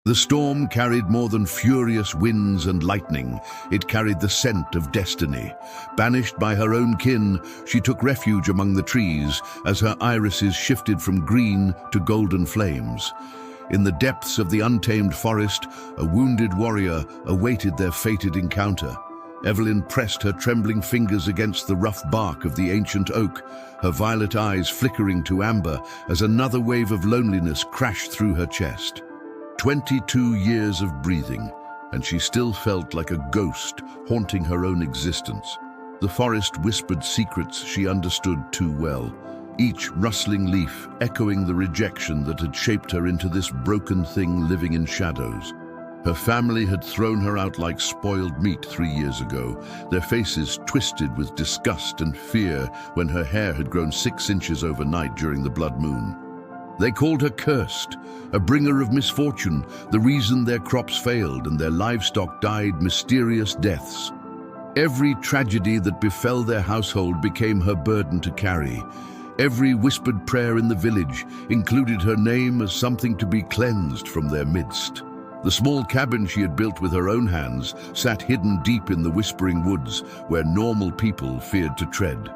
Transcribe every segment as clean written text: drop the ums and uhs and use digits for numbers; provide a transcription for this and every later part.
The storm carried more than furious winds and lightning. It carried the scent of destiny. Banished by her own kin, she took refuge among the trees as her irises shifted from green to golden flames. In the depths of the untamed forest, a wounded warrior awaited their fated encounter. Evelyn pressed her trembling fingers against the rough bark of the ancient oak, her violet eyes flickering to amber as another wave of loneliness crashed through her chest. 22 years of breathing, and she still felt like a ghost haunting her own existence. The forest whispered secrets she understood too well, each rustling leaf echoing the rejection that had shaped her into this broken thing living in shadows. Her family had thrown her out like spoiled meat 3 years ago, their faces twisted with disgust and fear when her hair had grown 6 inches overnight during the blood moon. They called her cursed, a bringer of misfortune, the reason their crops failed and their livestock died mysterious deaths. Every tragedy that befell their household became her burden to carry. Every whispered prayer in the village included her name as something to be cleansed from their midst. The small cabin she had built with her own hands sat hidden deep in the whispering woods where normal people feared to tread.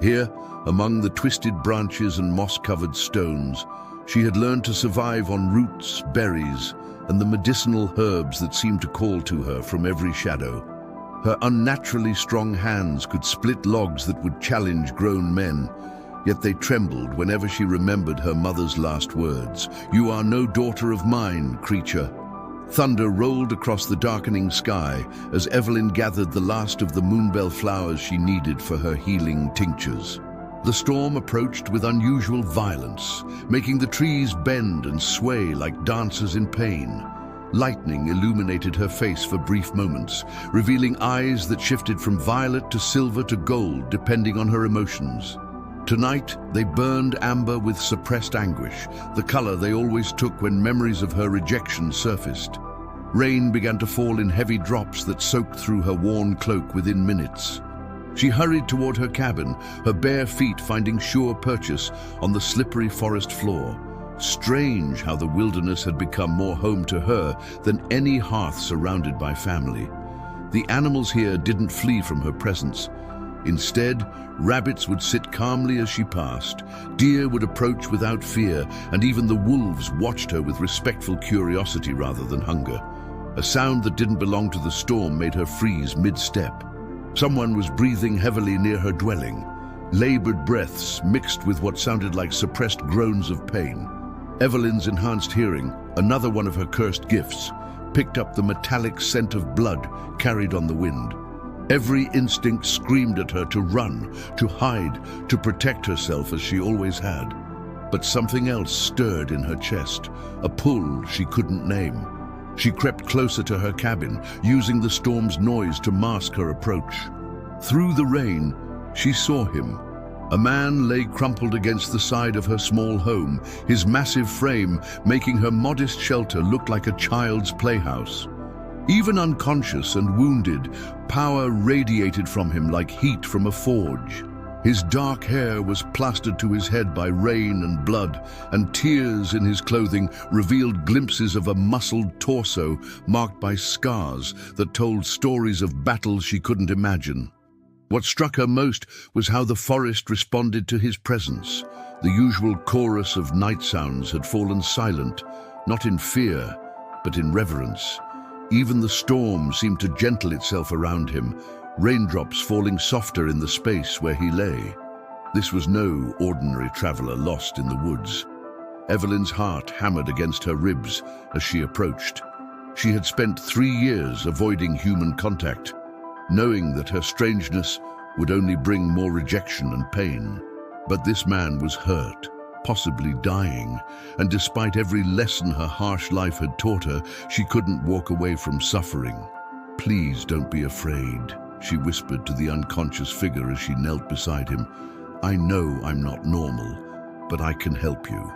Here, among the twisted branches and moss-covered stones, she had learned to survive on roots, berries, and the medicinal herbs that seemed to call to her from every shadow. Her unnaturally strong hands could split logs that would challenge grown men, yet they trembled whenever she remembered her mother's last words. "You are no daughter of mine, creature." Thunder rolled across the darkening sky as Evelyn gathered the last of the moonbell flowers she needed for her healing tinctures. The storm approached with unusual violence, making the trees bend and sway like dancers in pain. Lightning illuminated her face for brief moments, revealing eyes that shifted from violet to silver to gold, depending on her emotions. Tonight, they burned amber with suppressed anguish, the color they always took when memories of her rejection surfaced. Rain began to fall in heavy drops that soaked through her worn cloak within minutes. She hurried toward her cabin, her bare feet finding sure purchase on the slippery forest floor. Strange how the wilderness had become more home to her than any hearth surrounded by family. The animals here didn't flee from her presence. Instead, rabbits would sit calmly as she passed, deer would approach without fear, and even the wolves watched her with respectful curiosity rather than hunger. A sound that didn't belong to the storm made her freeze mid-step. Someone was breathing heavily near her dwelling, labored breaths mixed with what sounded like suppressed groans of pain. Evelyn's enhanced hearing, another one of her cursed gifts, picked up the metallic scent of blood carried on the wind. Every instinct screamed at her to run, to hide, to protect herself as she always had. But something else stirred in her chest, a pull she couldn't name. She crept closer to her cabin, using the storm's noise to mask her approach. Through the rain, she saw him. A man lay crumpled against the side of her small home, his massive frame making her modest shelter look like a child's playhouse. Even unconscious and wounded, power radiated from him like heat from a forge. His dark hair was plastered to his head by rain and blood, and tears in his clothing revealed glimpses of a muscled torso marked by scars that told stories of battles she couldn't imagine. What struck her most was how the forest responded to his presence. The usual chorus of night sounds had fallen silent, not in fear, but in reverence. Even the storm seemed to gentle itself around him, raindrops falling softer in the space where he lay. This was no ordinary traveler lost in the woods. Evelyn's heart hammered against her ribs as she approached. She had spent 3 years avoiding human contact, knowing that her strangeness would only bring more rejection and pain. But this man was hurt, possibly dying, and despite every lesson her harsh life had taught her, she couldn't walk away from suffering. "Please don't be afraid," she whispered to the unconscious figure as she knelt beside him. "I know I'm not normal, but I can help you."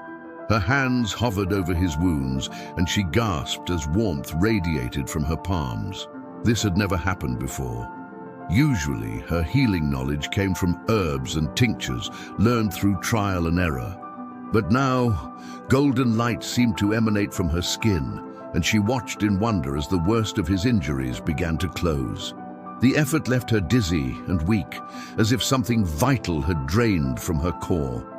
Her hands hovered over his wounds, and she gasped as warmth radiated from her palms. This had never happened before. Usually, her healing knowledge came from herbs and tinctures learned through trial and error. But now, golden light seemed to emanate from her skin, and she watched in wonder as the worst of his injuries began to close. The effort left her dizzy and weak, as if something vital had drained from her core.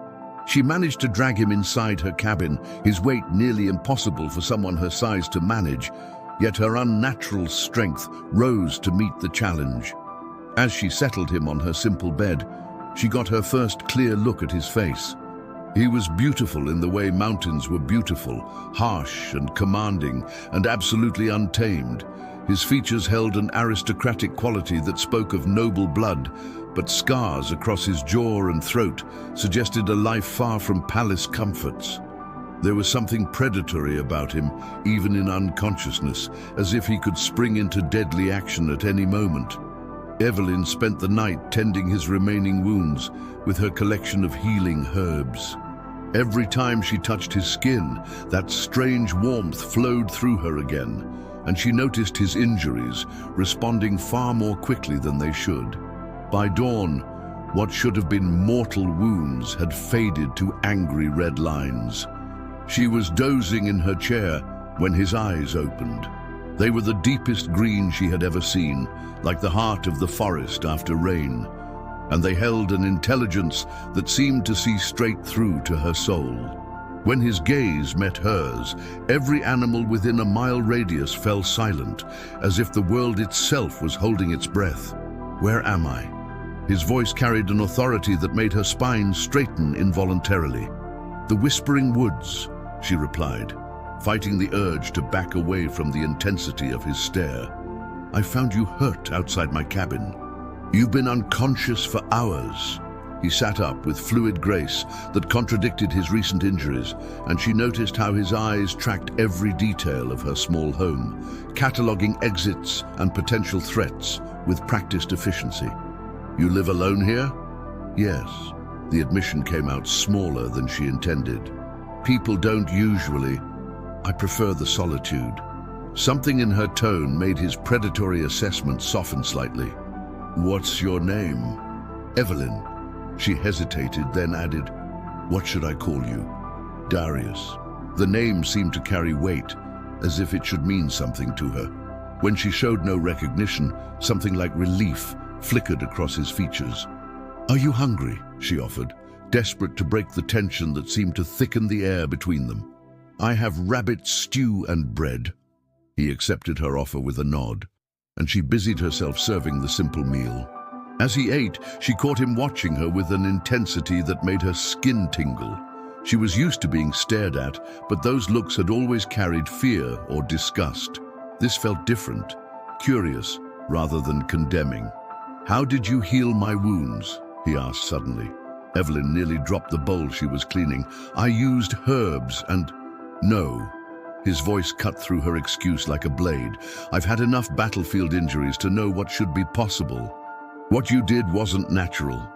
She managed to drag him inside her cabin, his weight nearly impossible for someone her size to manage, yet her unnatural strength rose to meet the challenge. As she settled him on her simple bed, she got her first clear look at his face. He was beautiful in the way mountains were beautiful, harsh and commanding, and absolutely untamed. His features held an aristocratic quality that spoke of noble blood, but scars across his jaw and throat suggested a life far from palace comforts. There was something predatory about him, even in unconsciousness, as if he could spring into deadly action at any moment. Evelyn spent the night tending his remaining wounds with her collection of healing herbs. Every time she touched his skin, that strange warmth flowed through her again, and she noticed his injuries responding far more quickly than they should. By dawn, what should have been mortal wounds had faded to angry red lines. She was dozing in her chair when his eyes opened. They were the deepest green she had ever seen, like the heart of the forest after rain, and they held an intelligence that seemed to see straight through to her soul. When his gaze met hers, every animal within a mile radius fell silent, as if the world itself was holding its breath. "Where am I?" His voice carried an authority that made her spine straighten involuntarily. "The Whispering Woods," she replied, fighting the urge to back away from the intensity of his stare. "I found you hurt outside my cabin. You've been unconscious for hours." He sat up with fluid grace that contradicted his recent injuries, and she noticed how his eyes tracked every detail of her small home, cataloging exits and potential threats with practiced efficiency. "You live alone here?" "Yes." The admission came out smaller than she intended. "People don't usually. I prefer the solitude." Something in her tone made his predatory assessment soften slightly. "What's your name?" "Evelyn." She hesitated, then added, "What should I call you?" "Darius." The name seemed to carry weight, as if it should mean something to her. When she showed no recognition, something like relief flickered across his features. "Are you hungry?" she offered, desperate to break the tension that seemed to thicken the air between them. "I have rabbit stew and bread." He accepted her offer with a nod, and she busied herself serving the simple meal. As he ate, she caught him watching her with an intensity that made her skin tingle. She was used to being stared at, but those looks had always carried fear or disgust. This felt different, curious rather than condemning. "How did you heal my wounds?" he asked suddenly. Evelyn nearly dropped the bowl she was cleaning. "I used herbs and—" "No." His voice cut through her excuse like a blade. "I've had enough battlefield injuries to know what should be possible. What you did wasn't natural."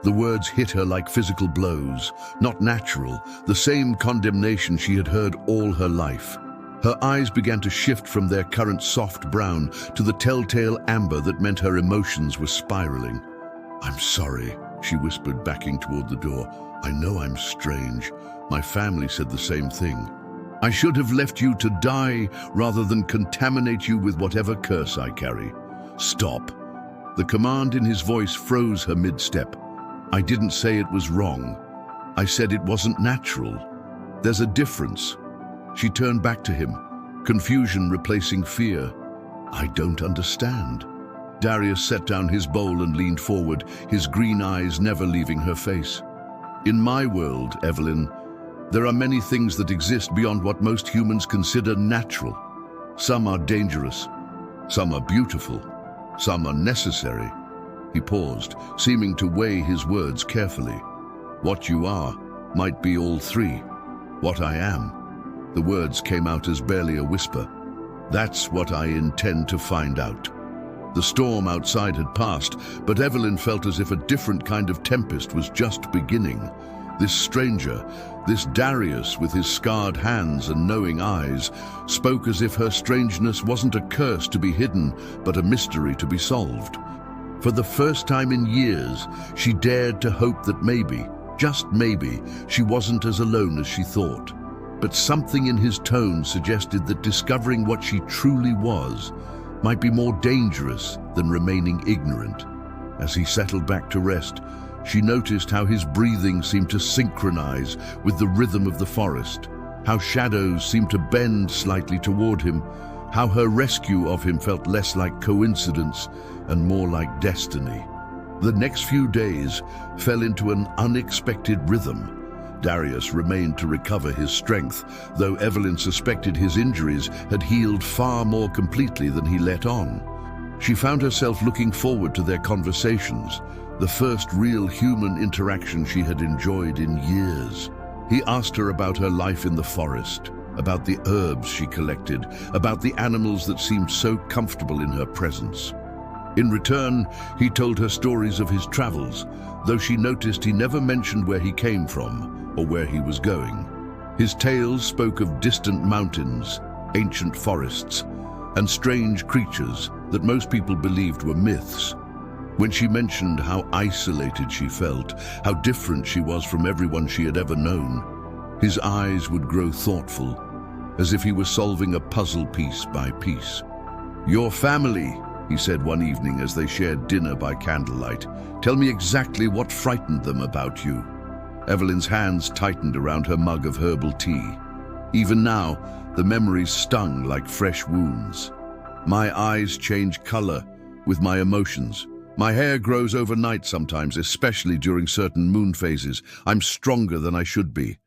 The words hit her like physical blows. Not natural, the same condemnation she had heard all her life. Her eyes began to shift from their current soft brown to the telltale amber that meant her emotions were spiraling. "I'm sorry," she whispered, backing toward the door. "I know I'm strange. My family said the same thing. I should have left you to die rather than contaminate you with whatever curse I carry." "Stop." The command in his voice froze her mid-step. "I didn't say it was wrong. I said it wasn't natural. There's a difference." She turned back to him, confusion replacing fear. "I don't understand." Darius set down his bowl and leaned forward, his green eyes never leaving her face. "In my world, Evelyn, there are many things that exist beyond what most humans consider natural. Some are dangerous, some are beautiful, some are necessary." He paused, seeming to weigh his words carefully. "What you are might be all three. What I am." The words came out as barely a whisper. "That's what I intend to find out." The storm outside had passed, but Evelyn felt as if a different kind of tempest was just beginning. This stranger, this Darius with his scarred hands and knowing eyes, spoke as if her strangeness wasn't a curse to be hidden, but a mystery to be solved. For the first time in years, she dared to hope that maybe, just maybe, she wasn't as alone as she thought. but something in his tone suggested that discovering what she truly was might be more dangerous than remaining ignorant. As he settled back to rest, she noticed how his breathing seemed to synchronize with the rhythm of the forest, how shadows seemed to bend slightly toward him, how her rescue of him felt less like coincidence and more like destiny. The next few days fell into an unexpected rhythm. Darius remained to recover his strength, though Evelyn suspected his injuries had healed far more completely than he let on. She found herself looking forward to their conversations, the first real human interaction she had enjoyed in years. He asked her about her life in the forest, about the herbs she collected, about the animals that seemed so comfortable in her presence. In return, he told her stories of his travels, though she noticed he never mentioned where he came from or where he was going. His tales spoke of distant mountains, ancient forests, and strange creatures that most people believed were myths. When she mentioned how isolated she felt, how different she was from everyone she had ever known, his eyes would grow thoughtful, as if he were solving a puzzle piece by piece. "Your family," he said one evening as they shared dinner by candlelight. "Tell me exactly what frightened them about you." Evelyn's hands tightened around her mug of herbal tea. Even now, the memories stung like fresh wounds. "My eyes change color with my emotions. My hair grows overnight sometimes, especially during certain moon phases. I'm stronger than I should be.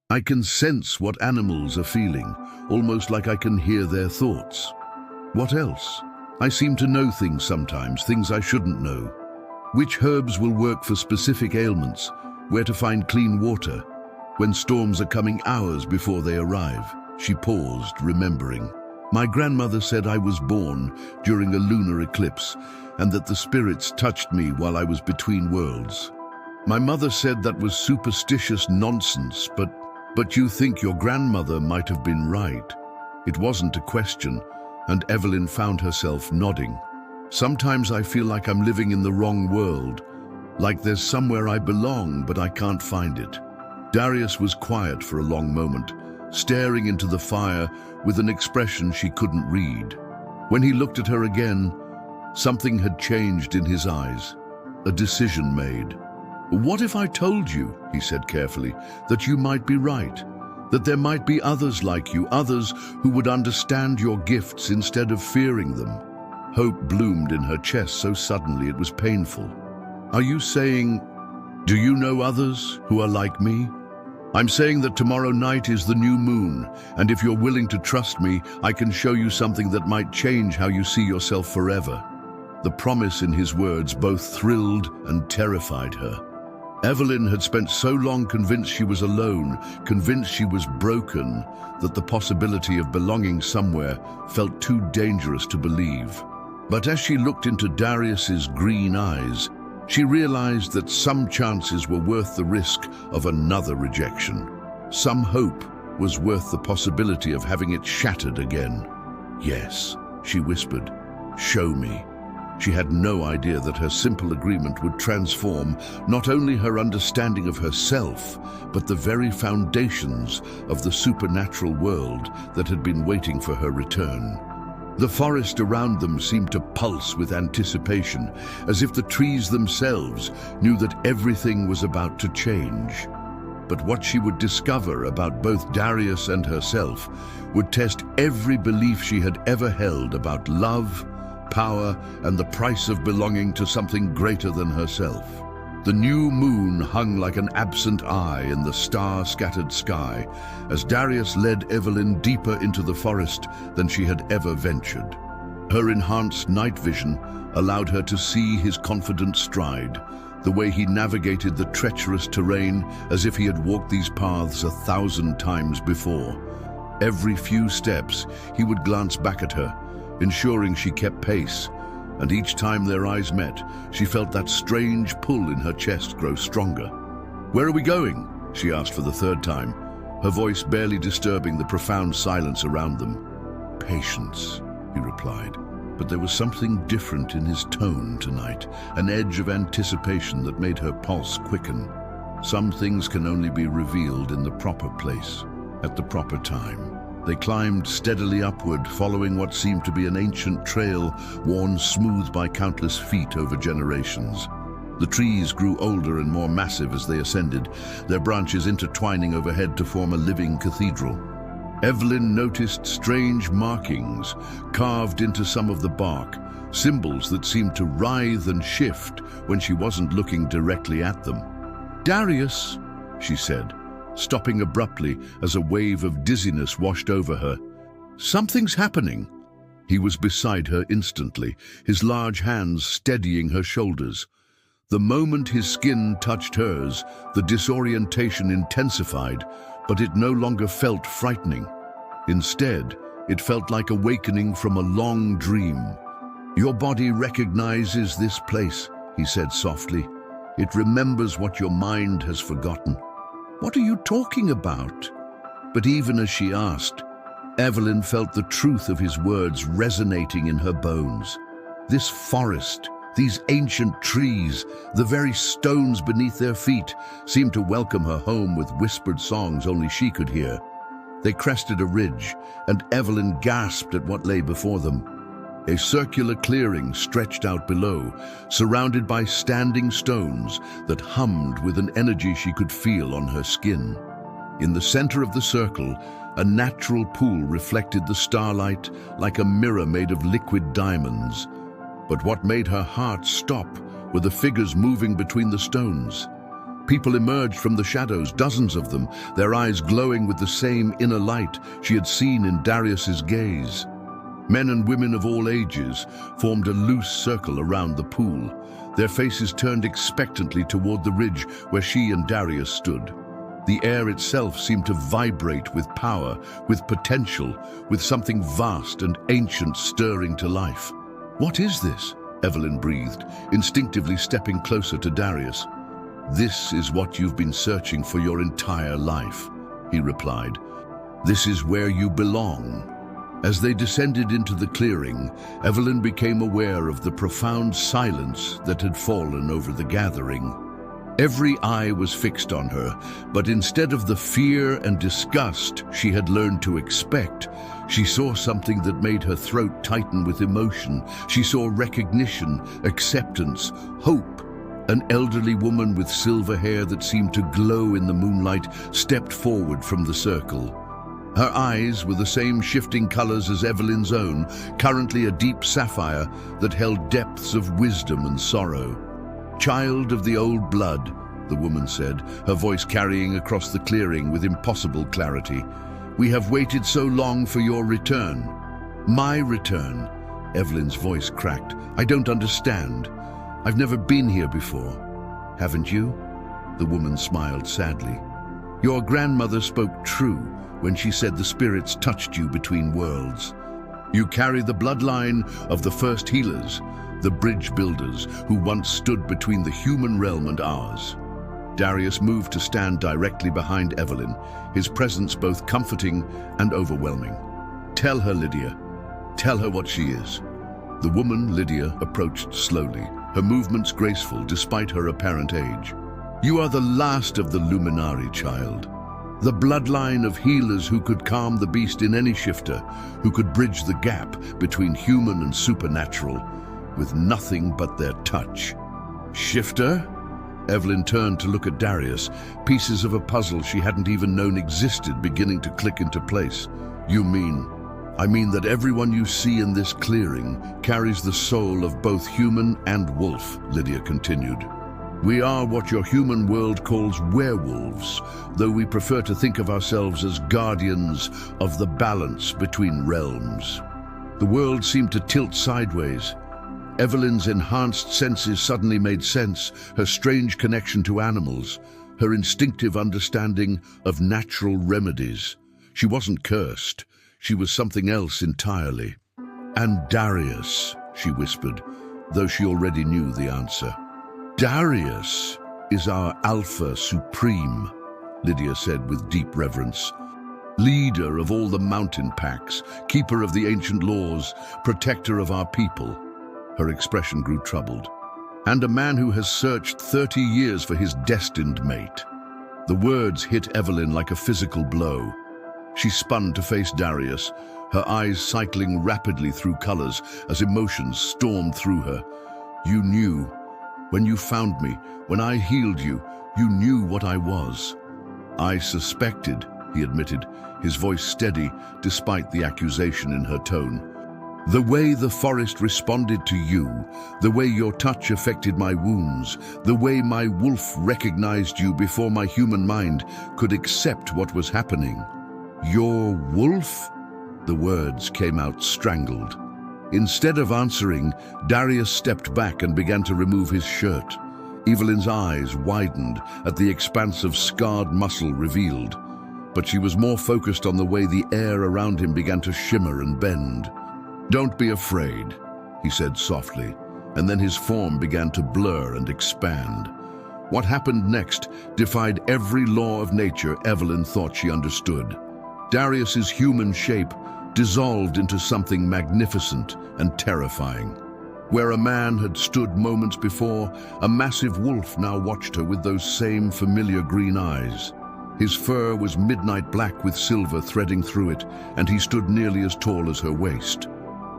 I can sense what animals are feeling, almost like I can hear their thoughts. What else? I seem to know things sometimes, things I shouldn't know. Which herbs will work for specific ailments, where to find clean water, when storms are coming hours before they arrive." She paused, remembering. "My grandmother said I was born during a lunar eclipse, and that the spirits touched me while I was between worlds. My mother said that was superstitious nonsense, but you think your grandmother might have been right." It wasn't a question, and Evelyn found herself nodding. "Sometimes I feel like I'm living in the wrong world, like there's somewhere I belong, but I can't find it." Darius was quiet for a long moment, staring into the fire with an expression she couldn't read. When he looked at her again, something had changed in his eyes, a decision made. "What if I told you," he said carefully, "that you might be right, that there might be others like you, others who would understand your gifts instead of fearing them?" Hope bloomed in her chest so suddenly it was painful. "Are you saying, do you know others who are like me? I'm saying that tomorrow night is the new moon, and if you're willing to trust me, I can show you something that might change how you see yourself forever." The promise in his words both thrilled and terrified her. Evelyn had spent so long convinced she was alone, convinced she was broken, that the possibility of belonging somewhere felt too dangerous to believe. But as she looked into Darius's green eyes, she realized that some chances were worth the risk of another rejection. Some hope was worth the possibility of having it shattered again. "Yes," she whispered, "show me." She had no idea that her simple agreement would transform not only her understanding of herself, but the very foundations of the supernatural world that had been waiting for her return. The forest around them seemed to pulse with anticipation, as if the trees themselves knew that everything was about to change. But what she would discover about both Darius and herself would test every belief she had ever held about love, power, and the price of belonging to something greater than herself. The new moon hung like an absent eye in the star-scattered sky as Darius led Evelyn deeper into the forest than she had ever ventured. Her enhanced night vision allowed her to see his confident stride, the way he navigated the treacherous terrain as if he had walked these paths 1,000 times before. Every few steps, he would glance back at her, ensuring she kept pace, and each time their eyes met, she felt that strange pull in her chest grow stronger. "Where are we going?" she asked for the third time, her voice barely disturbing the profound silence around them. "Patience," he replied, but there was something different in his tone tonight, an edge of anticipation that made her pulse quicken. Some things can only be revealed in the proper place. at the proper time. They climbed steadily upward, following what seemed to be an ancient trail worn smooth by countless feet over generations. The trees grew older and more massive as they ascended, their branches intertwining overhead to form a living cathedral. Evelyn noticed strange markings carved into some of the bark, symbols that seemed to writhe and shift when she wasn't looking directly at them. "Darius," she said, stopping abruptly as a wave of dizziness washed over her. "Something's happening." He was beside her instantly, his large hands steadying her shoulders. The moment his skin touched hers, the disorientation intensified, but it no longer felt frightening. Instead, it felt like awakening from a long dream. "Your body recognizes this place," he said softly. "It remembers what your mind has forgotten." "What are you talking about?" But even as she asked, Evelyn felt the truth of his words resonating in her bones. This forest, these ancient trees, the very stones beneath their feet, seemed to welcome her home with whispered songs only she could hear. They crested a ridge, and Evelyn gasped at what lay before them. A circular clearing stretched out below, surrounded by standing stones that hummed with an energy she could feel on her skin. In the center of the circle, a natural pool reflected the starlight like a mirror made of liquid diamonds. But what made her heart stop were the figures moving between the stones. People emerged from the shadows, dozens of them, their eyes glowing with the same inner light she had seen in Darius's gaze. Men and women of all ages formed a loose circle around the pool, their faces turned expectantly toward the ridge where she and Darius stood. The air itself seemed to vibrate with power, with potential, with something vast and ancient stirring to life. "What is this?" Evelyn breathed, instinctively stepping closer to Darius. "This is what you've been searching for your entire life," he replied. "This is where you belong." As they descended into the clearing, Evelyn became aware of the profound silence that had fallen over the gathering. Every eye was fixed on her, but instead of the fear and disgust she had learned to expect, she saw something that made her throat tighten with emotion. She saw recognition, acceptance, hope. An elderly woman with silver hair that seemed to glow in the moonlight stepped forward from the circle. Her eyes were the same shifting colors as Evelyn's own, currently a deep sapphire that held depths of wisdom and sorrow. "Child of the old blood," the woman said, her voice carrying across the clearing with impossible clarity. "We have waited so long for your return." "My return?" Evelyn's voice cracked. "I don't understand. I've never been here before." "Haven't you?" The woman smiled sadly. "Your grandmother spoke true when she said the spirits touched you between worlds. You carry the bloodline of the first healers, the bridge builders who once stood between the human realm and ours." Darius moved to stand directly behind Evelyn, his presence both comforting and overwhelming. "Tell her, Lydia. Tell her what she is." The woman, Lydia, approached slowly, her movements graceful despite her apparent age. "You are the last of the Luminari, child. The bloodline of healers who could calm the beast in any shifter, who could bridge the gap between human and supernatural, with nothing but their touch." "Shifter?" Evelyn turned to look at Darius, pieces of a puzzle she hadn't even known existed beginning to click into place. I mean that everyone you see in this clearing carries the soul of both human and wolf," Lydia continued. "We are what your human world calls werewolves, though we prefer to think of ourselves as guardians of the balance between realms." The world seemed to tilt sideways. Evelyn's enhanced senses suddenly made sense, her strange connection to animals, her instinctive understanding of natural remedies. She wasn't cursed. She was something else entirely. "And Darius," she whispered, though she already knew the answer. "Darius is our Alpha Supreme," Lydia said with deep reverence. "Leader of all the mountain packs, keeper of the ancient laws, protector of our people." Her expression grew troubled. "And a man who has searched 30 years for his destined mate." The words hit Evelyn like a physical blow. She spun to face Darius, her eyes cycling rapidly through colors as emotions stormed through her. You knew. When you found me, when I healed you, you knew what I was. I suspected, he admitted, his voice steady despite the accusation in her tone. The way the forest responded to you, the way your touch affected my wounds, the way my wolf recognized you before my human mind could accept what was happening. Your wolf? The words came out strangled. Instead of answering, Darius stepped back and began to remove his shirt. Evelyn's eyes widened at the expanse of scarred muscle revealed, but she was more focused on the way the air around him began to shimmer and bend. Don't be afraid, he said softly, and then his form began to blur and expand. What happened next defied every law of nature Evelyn thought she understood. Darius's human shape dissolved into something magnificent and terrifying. Where a man had stood moments before, a massive wolf now watched her with those same familiar green eyes. His fur was midnight black with silver threading through it, and he stood nearly as tall as her waist.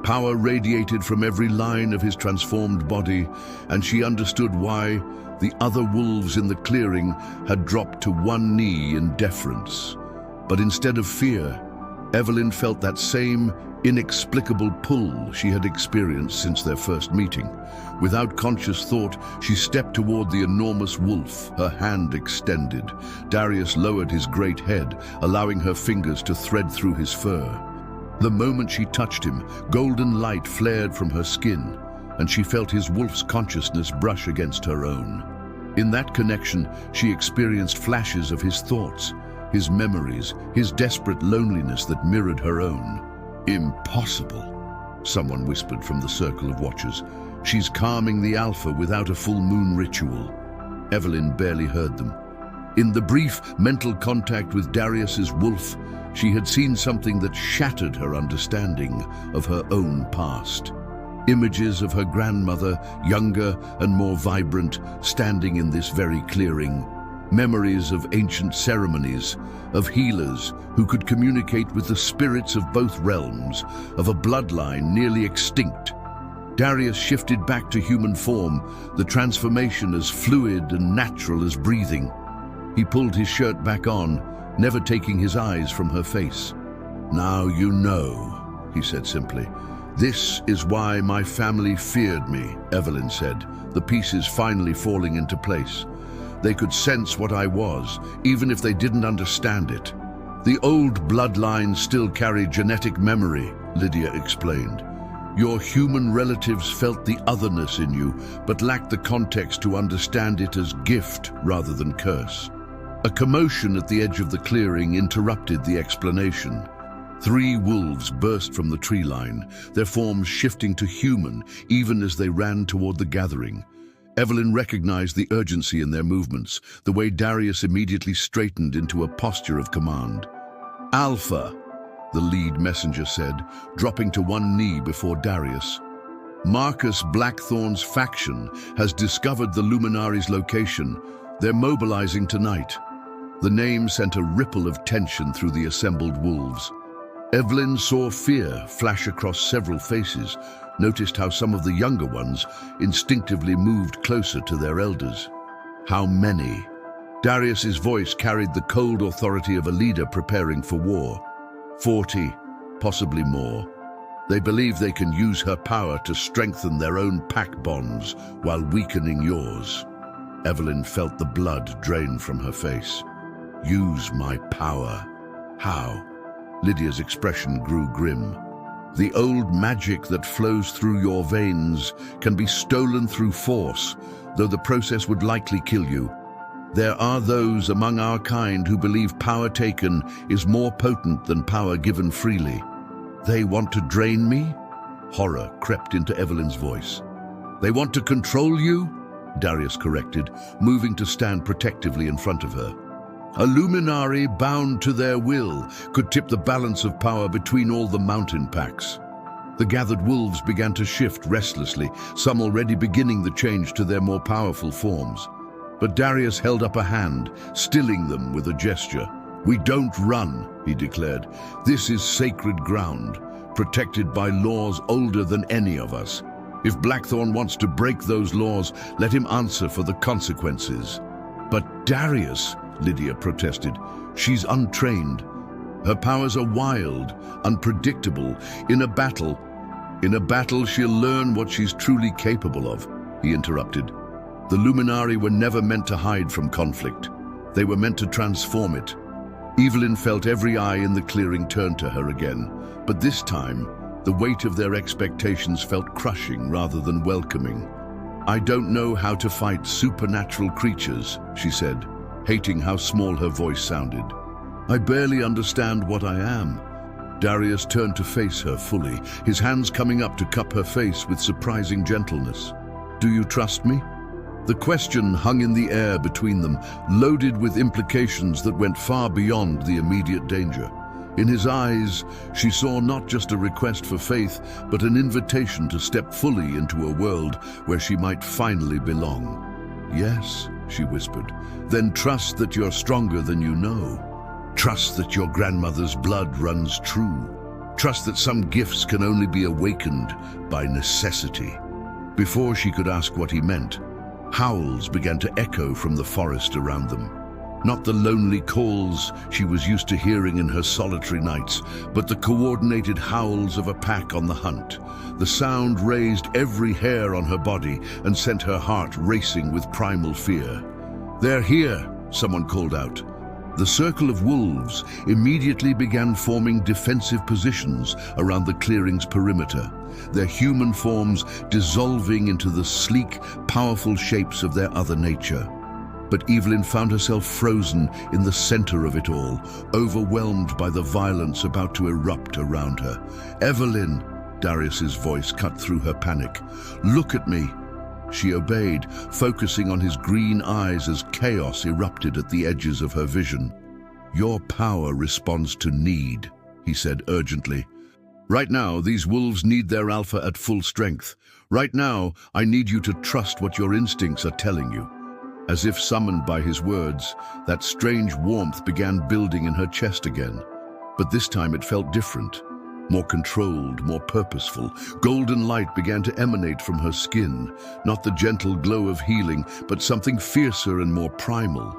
Power radiated from every line of his transformed body, and she understood why the other wolves in the clearing had dropped to one knee in deference. But instead of fear, Evelyn felt that same inexplicable pull she had experienced since their first meeting. Without conscious thought, she stepped toward the enormous wolf, her hand extended. Darius lowered his great head, allowing her fingers to thread through his fur. The moment she touched him, golden light flared from her skin, and she felt his wolf's consciousness brush against her own. In that connection, she experienced flashes of his thoughts, his memories, his desperate loneliness that mirrored her own. Impossible, someone whispered from the circle of watchers. She's calming the alpha without a full moon ritual. Evelyn barely heard them. In the brief mental contact with Darius's wolf, she had seen something that shattered her understanding of her own past. Images of her grandmother, younger and more vibrant, standing in this very clearing. Memories of ancient ceremonies, of healers who could communicate with the spirits of both realms, of a bloodline nearly extinct. Darius shifted back to human form, the transformation as fluid and natural as breathing. He pulled his shirt back on, never taking his eyes from her face. Now you know, he said simply. This is why my family feared me, Evelyn said, the pieces finally falling into place. They could sense what I was, even if they didn't understand it. The old bloodline still carried genetic memory, Lydia explained. Your human relatives felt the otherness in you, but lacked the context to understand it as gift rather than curse. A commotion at the edge of the clearing interrupted the explanation. 3 wolves burst from the tree line, their forms shifting to human even as they ran toward the gathering. Evelyn recognized the urgency in their movements, the way Darius immediately straightened into a posture of command. Alpha, the lead messenger said, dropping to one knee before Darius. Marcus Blackthorn's faction has discovered the Luminary's location. They're mobilizing tonight. The name sent a ripple of tension through the assembled wolves. Evelyn saw fear flash across several faces, noticed how some of the younger ones instinctively moved closer to their elders. How many? Darius's voice carried the cold authority of a leader preparing for war. 40, possibly more. They believe they can use her power to strengthen their own pack bonds while weakening yours. Evelyn felt the blood drain from her face. Use my power. How? Lydia's expression grew grim. The old magic that flows through your veins can be stolen through force, though the process would likely kill you. There are those among our kind who believe power taken is more potent than power given freely. They want to drain me? Horror crept into Evelyn's voice. They want to control you? Darius corrected, moving to stand protectively in front of her. A luminary bound to their will could tip the balance of power between all the mountain packs. The gathered wolves began to shift restlessly, some already beginning the change to their more powerful forms. But Darius held up a hand, stilling them with a gesture. "We don't run," he declared. "This is sacred ground, protected by laws older than any of us. If Blackthorn wants to break those laws, let him answer for the consequences." "But Darius," Lydia protested, "she's untrained. Her powers are wild, unpredictable. In a battle, she'll learn what she's truly capable of," he interrupted. "The Luminari were never meant to hide from conflict. They were meant to transform it." Evelyn felt every eye in the clearing turn to her again, but this time, the weight of their expectations felt crushing rather than welcoming. "I don't know how to fight supernatural creatures," she said, hating how small her voice sounded. "I barely understand what I am." Darius turned to face her fully, his hands coming up to cup her face with surprising gentleness. "Do you trust me?" The question hung in the air between them, loaded with implications that went far beyond the immediate danger. In his eyes, she saw not just a request for faith, but an invitation to step fully into a world where she might finally belong. "Yes," she whispered, "then trust that you're stronger than you know. Trust that your grandmother's blood runs true. Trust that some gifts can only be awakened by necessity." Before she could ask what he meant, howls began to echo from the forest around them. Not the lonely calls she was used to hearing in her solitary nights, but the coordinated howls of a pack on the hunt. The sound raised every hair on her body and sent her heart racing with primal fear. "They're here," someone called out. The circle of wolves immediately began forming defensive positions around the clearing's perimeter, their human forms dissolving into the sleek, powerful shapes of their other nature. But Evelyn found herself frozen in the center of it all, overwhelmed by the violence about to erupt around her. "Evelyn," Darius's voice cut through her panic. "Look at me." She obeyed, focusing on his green eyes as chaos erupted at the edges of her vision. "Your power responds to need," he said urgently. "Right now, these wolves need their alpha at full strength. Right now, I need you to trust what your instincts are telling you." As if summoned by his words, that strange warmth began building in her chest again. But this time it felt different. More controlled, more purposeful. Golden light began to emanate from her skin, not the gentle glow of healing, but something fiercer and more primal.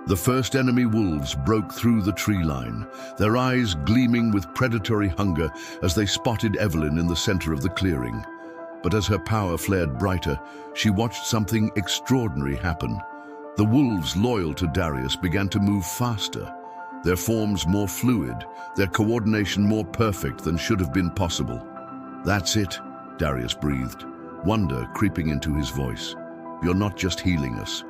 The first enemy wolves broke through the tree line, their eyes gleaming with predatory hunger as they spotted Evelyn in the center of the clearing. But as her power flared brighter, she watched something extraordinary happen. The wolves loyal to Darius began to move faster, their forms more fluid, their coordination more perfect than should have been possible. "That's it," Darius breathed, wonder creeping into his voice. "You're not just healing us.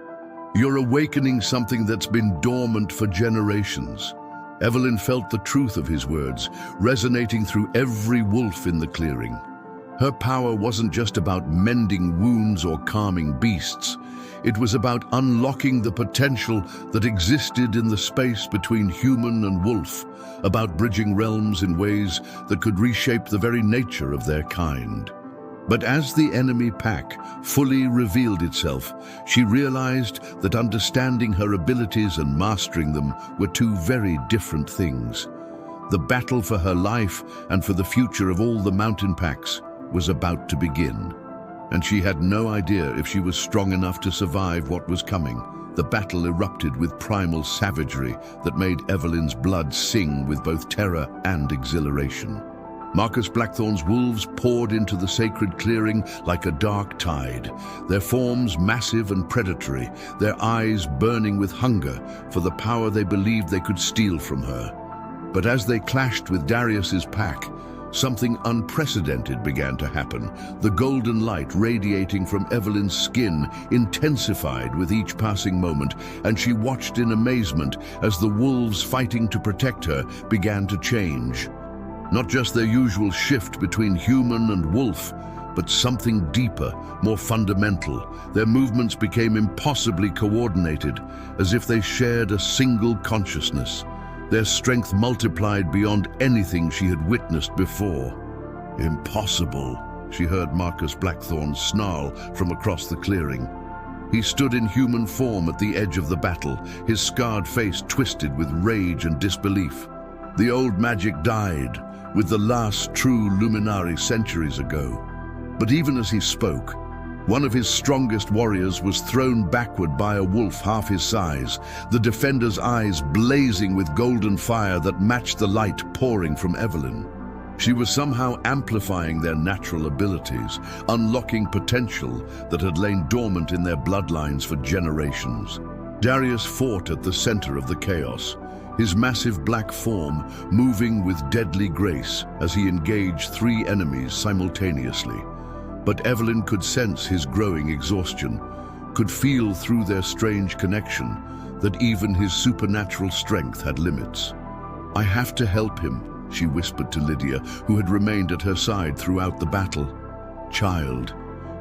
You're awakening something that's been dormant for generations." Evelyn felt the truth of his words, resonating through every wolf in the clearing. Her power wasn't just about mending wounds or calming beasts. It was about unlocking the potential that existed in the space between human and wolf, about bridging realms in ways that could reshape the very nature of their kind. But as the enemy pack fully revealed itself, she realized that understanding her abilities and mastering them were two very different things. The battle for her life and for the future of all the mountain packs was about to begin, and she had no idea if she was strong enough to survive what was coming. The battle erupted with primal savagery that made Evelyn's blood sing with both terror and exhilaration. Marcus Blackthorn's wolves poured into the sacred clearing like a dark tide, their forms massive and predatory, their eyes burning with hunger for the power they believed they could steal from her. But as they clashed with Darius's pack, something unprecedented began to happen. The golden light radiating from Evelyn's skin intensified with each passing moment, and she watched in amazement as the wolves fighting to protect her began to change. Not just their usual shift between human and wolf, but something deeper, more fundamental. Their movements became impossibly coordinated, as if they shared a single consciousness. Their strength multiplied beyond anything she had witnessed before. "Impossible," she heard Marcus Blackthorn snarl from across the clearing. He stood in human form at the edge of the battle, his scarred face twisted with rage and disbelief. The old magic died, with the last true luminari centuries ago. But even as he spoke, one of his strongest warriors was thrown backward by a wolf half his size, the defender's eyes blazing with golden fire that matched the light pouring from Evelyn. She was somehow amplifying their natural abilities, unlocking potential that had lain dormant in their bloodlines for generations. Darius fought at the center of the chaos, his massive black form moving with deadly grace as he engaged three enemies simultaneously. But Evelyn could sense his growing exhaustion, could feel through their strange connection that even his supernatural strength had limits. "I have to help him," she whispered to Lydia, who had remained at her side throughout the battle. "Child,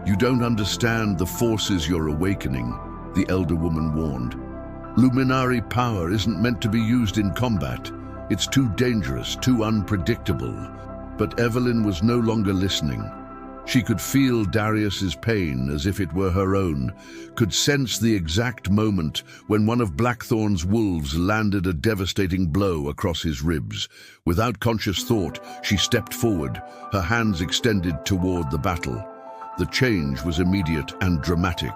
you don't understand the forces you're awakening," the elder woman warned. "Luminari power isn't meant to be used in combat. It's too dangerous, too unpredictable." But Evelyn was no longer listening. She could feel Darius's pain as if it were her own, could sense the exact moment when one of Blackthorn's wolves landed a devastating blow across his ribs. Without conscious thought, she stepped forward, her hands extended toward the battle. The change was immediate and dramatic.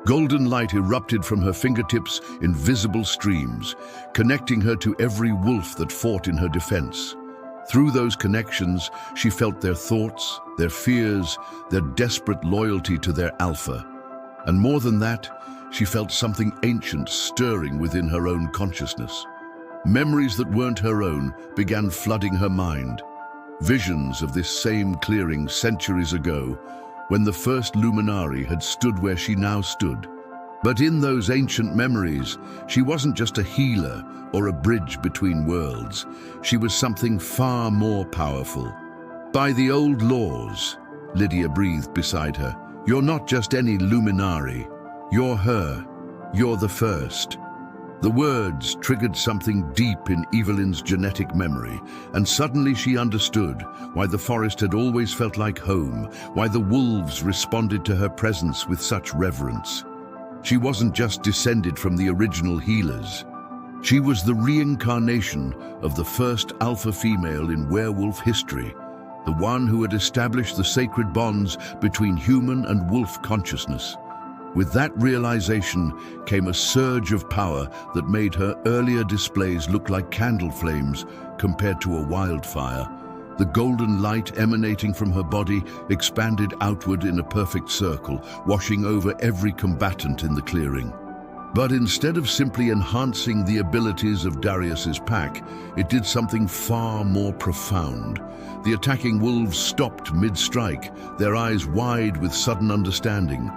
Golden light erupted from her fingertips in visible streams, connecting her to every wolf that fought in her defense. Through those connections, she felt their thoughts, their fears, their desperate loyalty to their alpha. And more than that, she felt something ancient stirring within her own consciousness. Memories that weren't her own began flooding her mind. Visions of this same clearing centuries ago, when the first Luminari had stood where she now stood. But in those ancient memories, she wasn't just a healer or a bridge between worlds. She was something far more powerful. "By the old laws," Lydia breathed beside her, "you're not just any Luminari. You're her. You're the first." The words triggered something deep in Evelyn's genetic memory, and suddenly she understood why the forest had always felt like home, why the wolves responded to her presence with such reverence. She wasn't just descended from the original healers. She was the reincarnation of the first alpha female in werewolf history, the one who had established the sacred bonds between human and wolf consciousness. With that realization came a surge of power that made her earlier displays look like candle flames compared to a wildfire. The golden light emanating from her body expanded outward in a perfect circle, washing over every combatant in the clearing. But instead of simply enhancing the abilities of Darius's pack, it did something far more profound. The attacking wolves stopped mid-strike, their eyes wide with sudden understanding.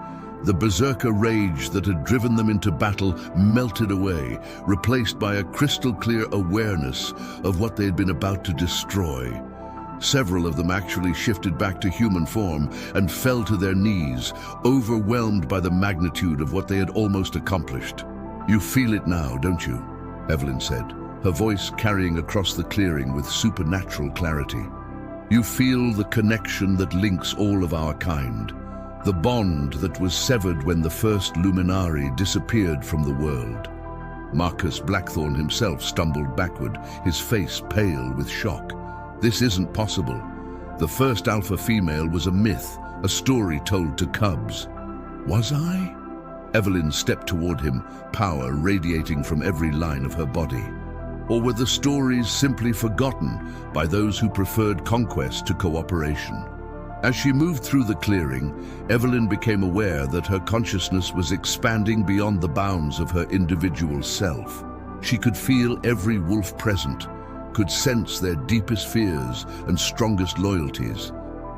The berserker rage that had driven them into battle melted away, replaced by a crystal-clear awareness of what they had been about to destroy. Several of them actually shifted back to human form and fell to their knees, overwhelmed by the magnitude of what they had almost accomplished. "You feel it now, don't you?" Evelyn said, her voice carrying across the clearing with supernatural clarity. "You feel the connection that links all of our kind, the bond that was severed when the first Luminari disappeared from the world." Marcus Blackthorn himself stumbled backward, his face pale with shock. "This isn't possible. The first alpha female was a myth, a story told to cubs." "Was I?" Evelyn stepped toward him, power radiating from every line of her body. Or were the stories simply forgotten by those who preferred conquest to cooperation? As she moved through the clearing, Evelyn became aware that her consciousness was expanding beyond the bounds of her individual self. She could feel every wolf present, could sense their deepest fears and strongest loyalties.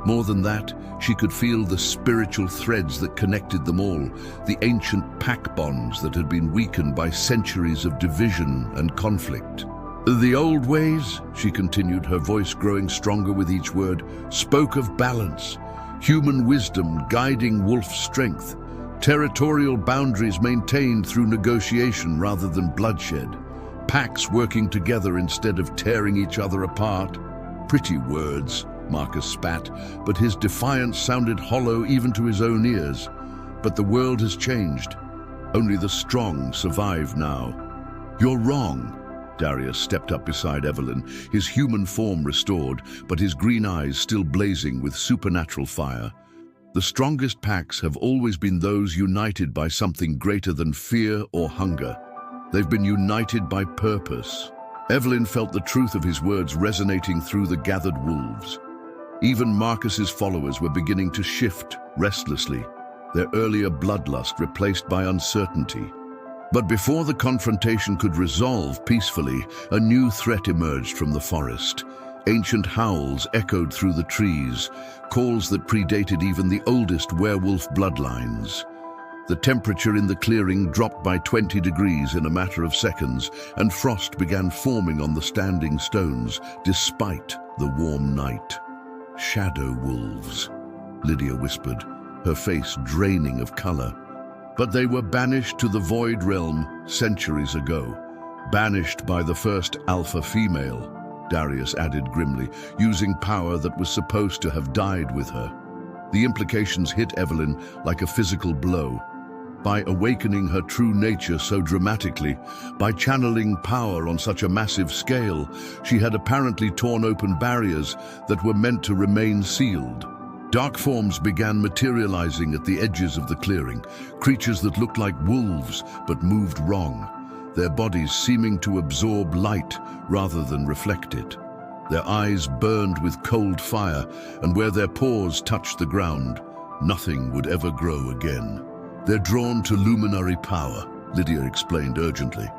More than that, she could feel the spiritual threads that connected them all, the ancient pack bonds that had been weakened by centuries of division and conflict. "The old ways," she continued, her voice growing stronger with each word, "spoke of balance, human wisdom guiding wolf strength, territorial boundaries maintained through negotiation rather than bloodshed, packs working together instead of tearing each other apart." "Pretty words," Marcus spat, but his defiance sounded hollow even to his own ears. But the world has changed. Only the strong survive now. You're wrong. Darius stepped up beside Evelyn, his human form restored, but his green eyes still blazing with supernatural fire. The strongest packs have always been those united by something greater than fear or hunger. They've been united by purpose. Evelyn felt the truth of his words resonating through the gathered wolves. Even Marcus's followers were beginning to shift restlessly, their earlier bloodlust replaced by uncertainty. But before the confrontation could resolve peacefully, a new threat emerged from the forest. Ancient howls echoed through the trees, calls that predated even the oldest werewolf bloodlines. The temperature in the clearing dropped by 20 degrees in a matter of seconds, and frost began forming on the standing stones, despite the warm night. "Shadow wolves," Lydia whispered, her face draining of color. But they were banished to the Void Realm centuries ago. Banished by the first alpha female, Darius added grimly, using power that was supposed to have died with her. The implications hit Evelyn like a physical blow. By awakening her true nature so dramatically, by channeling power on such a massive scale, she had apparently torn open barriers that were meant to remain sealed. Dark forms began materializing at the edges of the clearing, creatures that looked like wolves but moved wrong, their bodies seeming to absorb light rather than reflect it. Their eyes burned with cold fire, and where their paws touched the ground, nothing would ever grow again. "They're drawn to luminary power," Lydia explained urgently.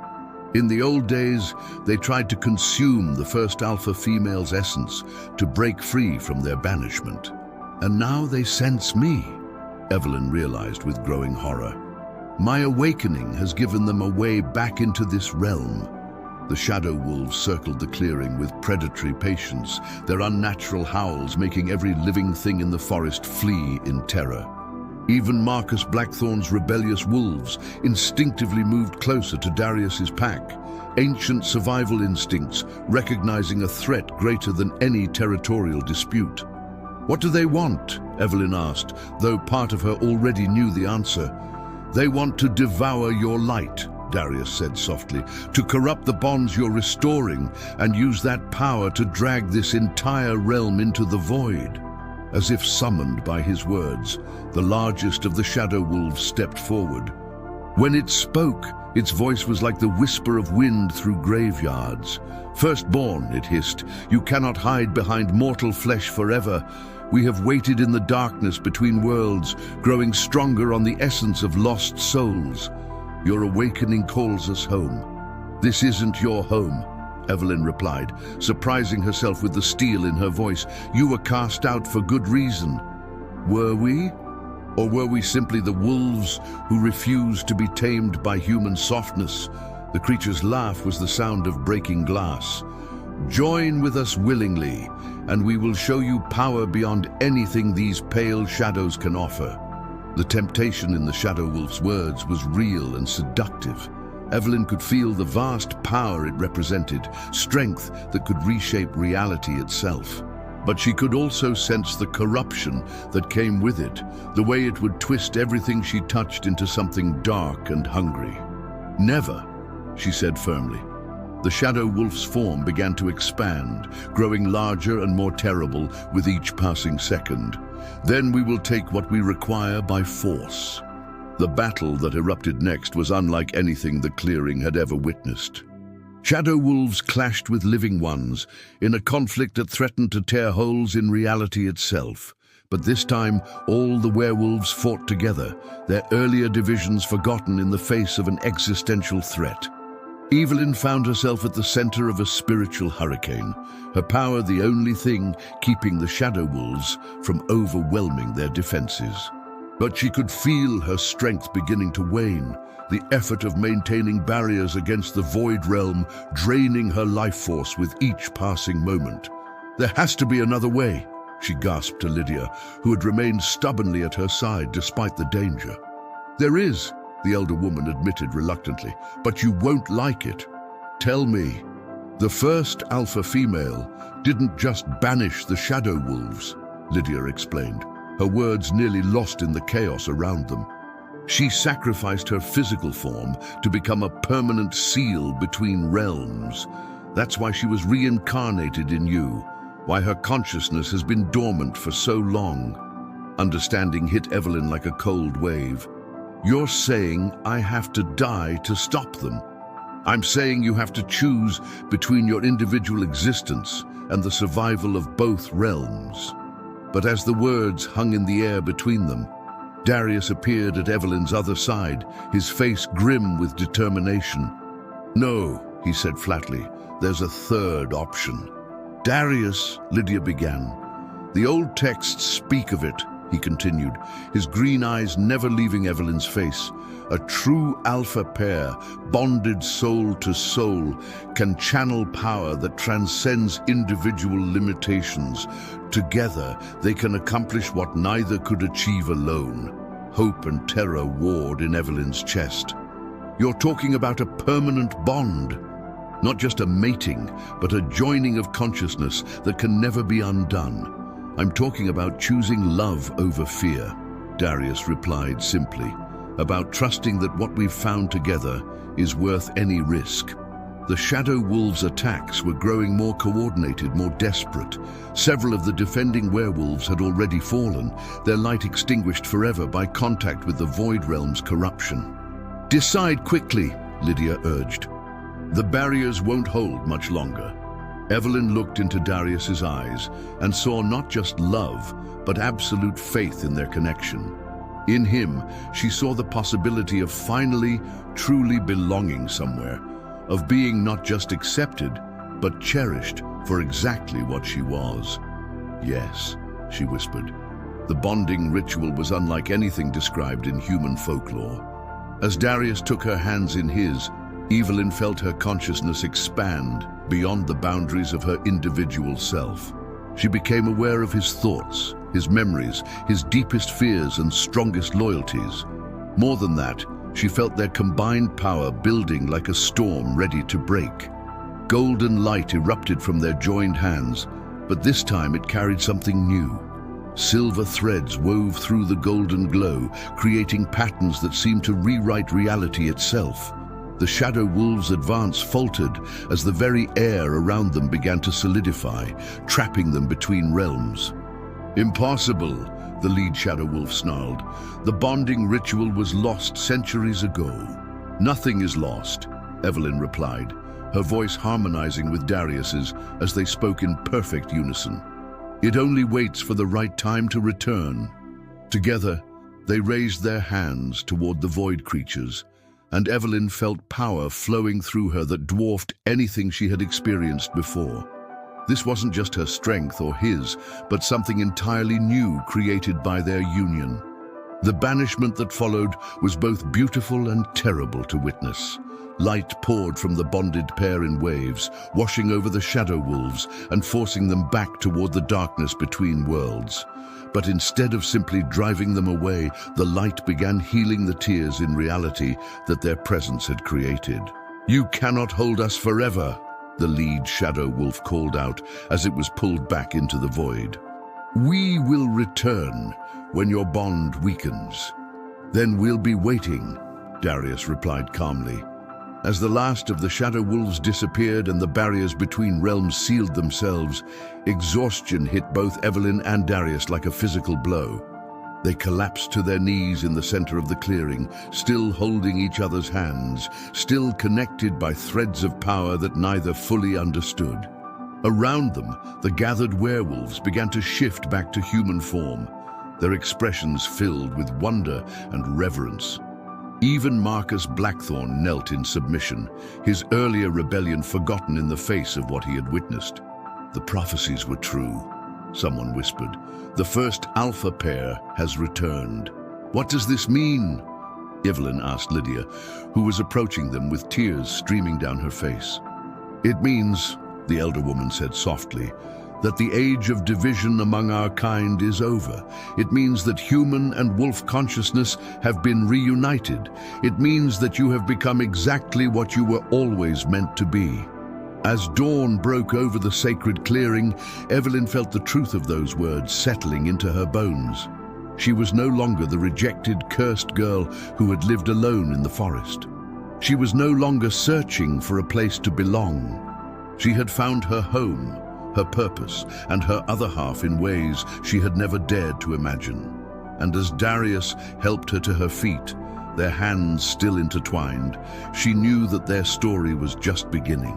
"In the old days, they tried to consume the first alpha female's essence to break free from their banishment. And now they sense me," Evelyn realized with growing horror. "My awakening has given them a way back into this realm." The shadow wolves circled the clearing with predatory patience, their unnatural howls making every living thing in the forest flee in terror. Even Marcus Blackthorn's rebellious wolves instinctively moved closer to Darius's pack, ancient survival instincts recognizing a threat greater than any territorial dispute. "What do they want?" Evelyn asked, though part of her already knew the answer. "They want to devour your light," Darius said softly, "to corrupt the bonds you're restoring and use that power to drag this entire realm into the void." As if summoned by his words, the largest of the shadow wolves stepped forward. When it spoke, its voice was like the whisper of wind through graveyards. "Firstborn," it hissed, "you cannot hide behind mortal flesh forever. We have waited in the darkness between worlds, growing stronger on the essence of lost souls. Your awakening calls us home." "This isn't your home," Evelyn replied, surprising herself with the steel in her voice. "You were cast out for good reason." "Were we? Or were we simply the wolves who refused to be tamed by human softness?" The creature's laugh was the sound of breaking glass. "Join with us willingly, and we will show you power beyond anything these pale shadows can offer." The temptation in the shadow wolf's words was real and seductive. Evelyn could feel the vast power it represented, strength that could reshape reality itself. But she could also sense the corruption that came with it, the way it would twist everything she touched into something dark and hungry. "Never," she said firmly. The shadow wolf's form began to expand, growing larger and more terrible with each passing second. "Then we will take what we require by force." The battle that erupted next was unlike anything the clearing had ever witnessed. Shadow wolves clashed with living ones in a conflict that threatened to tear holes in reality itself. But this time, all the werewolves fought together, their earlier divisions forgotten in the face of an existential threat. Evelyn found herself at the center of a spiritual hurricane, her power the only thing keeping the shadow wolves from overwhelming their defenses. But she could feel her strength beginning to wane, the effort of maintaining barriers against the void realm draining her life force with each passing moment. "There has to be another way," she gasped to Lydia, who had remained stubbornly at her side despite the danger. "There is," the elder woman admitted reluctantly, "but you won't like it. Tell me." "The first alpha female didn't just banish the shadow wolves," Lydia explained, her words nearly lost in the chaos around them. She sacrificed her physical form to become a permanent seal between realms. That's why she was reincarnated in you, why her consciousness has been dormant for so long. Understanding hit Evelyn like a cold wave. You're saying I have to die to stop them. I'm saying you have to choose between your individual existence and the survival of both realms. But as the words hung in the air between them, Darius appeared at Evelyn's other side, his face grim with determination. "No," he said flatly, "there's a third option." "Darius," Lydia began. "The old texts speak of it," he continued, his green eyes never leaving Evelyn's face. "A true alpha pair, bonded soul to soul, can channel power that transcends individual limitations. Together, they can accomplish what neither could achieve alone." Hope and terror warred in Evelyn's chest. "You're talking about a permanent bond. Not just a mating, but a joining of consciousness that can never be undone. I'm talking about choosing love over fear," Darius replied simply, "about trusting that what we've found together is worth any risk." The Shadow Wolves' attacks were growing more coordinated, more desperate. Several of the defending werewolves had already fallen, their light extinguished forever by contact with the Void Realm's corruption. "Decide quickly," Lydia urged. "The barriers won't hold much longer." Evelyn looked into Darius's eyes and saw not just love, but absolute faith in their connection. In him, she saw the possibility of finally, truly belonging somewhere, of being not just accepted, but cherished for exactly what she was. "Yes," she whispered. The bonding ritual was unlike anything described in human folklore. As Darius took her hands in his, Evelyn felt her consciousness expand beyond the boundaries of her individual self. She became aware of his thoughts, his memories, his deepest fears and strongest loyalties. More than that, she felt their combined power building like a storm ready to break. Golden light erupted from their joined hands, but this time it carried something new. Silver threads wove through the golden glow, creating patterns that seemed to rewrite reality itself. The Shadow Wolves' advance faltered as the very air around them began to solidify, trapping them between realms. "Impossible," the lead Shadow Wolf snarled. "The bonding ritual was lost centuries ago." "Nothing is lost," Evelyn replied, her voice harmonizing with Darius's as they spoke in perfect unison. "It only waits for the right time to return." Together, they raised their hands toward the void creatures, and Evelyn felt power flowing through her that dwarfed anything she had experienced before. This wasn't just her strength or his, but something entirely new created by their union. The banishment that followed was both beautiful and terrible to witness. Light poured from the bonded pair in waves, washing over the Shadow Wolves and forcing them back toward the darkness between worlds. But instead of simply driving them away, the light began healing the tears in reality that their presence had created. "You cannot hold us forever," the lead Shadow Wolf called out as it was pulled back into the void. "We will return when your bond weakens. Then we'll be waiting," Darius replied calmly. As the last of the Shadow Wolves disappeared and the barriers between realms sealed themselves, exhaustion hit both Evelyn and Darius like a physical blow. They collapsed to their knees in the center of the clearing, still holding each other's hands, still connected by threads of power that neither fully understood. Around them, the gathered werewolves began to shift back to human form, their expressions filled with wonder and reverence. Even Marcus Blackthorn knelt in submission, his earlier rebellion forgotten in the face of what he had witnessed. "The prophecies were true," someone whispered. "The first alpha pair has returned." "What does this mean?" Evelyn asked Lydia, who was approaching them with tears streaming down her face. "It means," the elder woman said softly, "that the age of division among our kind is over. It means that human and wolf consciousness have been reunited. It means that you have become exactly what you were always meant to be." As dawn broke over the sacred clearing, Evelyn felt the truth of those words settling into her bones. She was no longer the rejected, cursed girl who had lived alone in the forest. She was no longer searching for a place to belong. She had found her home, her purpose, and her other half in ways she had never dared to imagine. And as Darius helped her to her feet, their hands still intertwined, she knew that their story was just beginning.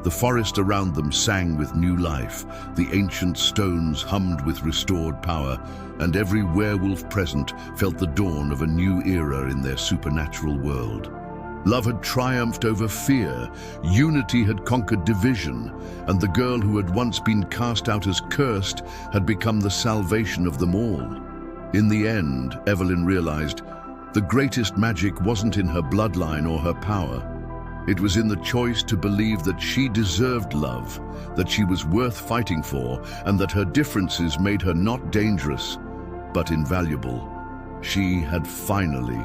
The forest around them sang with new life, the ancient stones hummed with restored power, and every werewolf present felt the dawn of a new era in their supernatural world. Love had triumphed over fear, unity had conquered division, and the girl who had once been cast out as cursed had become the salvation of them all. In the end, Evelyn realized, the greatest magic wasn't in her bloodline or her power. It was in the choice to believe that she deserved love, that she was worth fighting for, and that her differences made her not dangerous, but invaluable. She had finally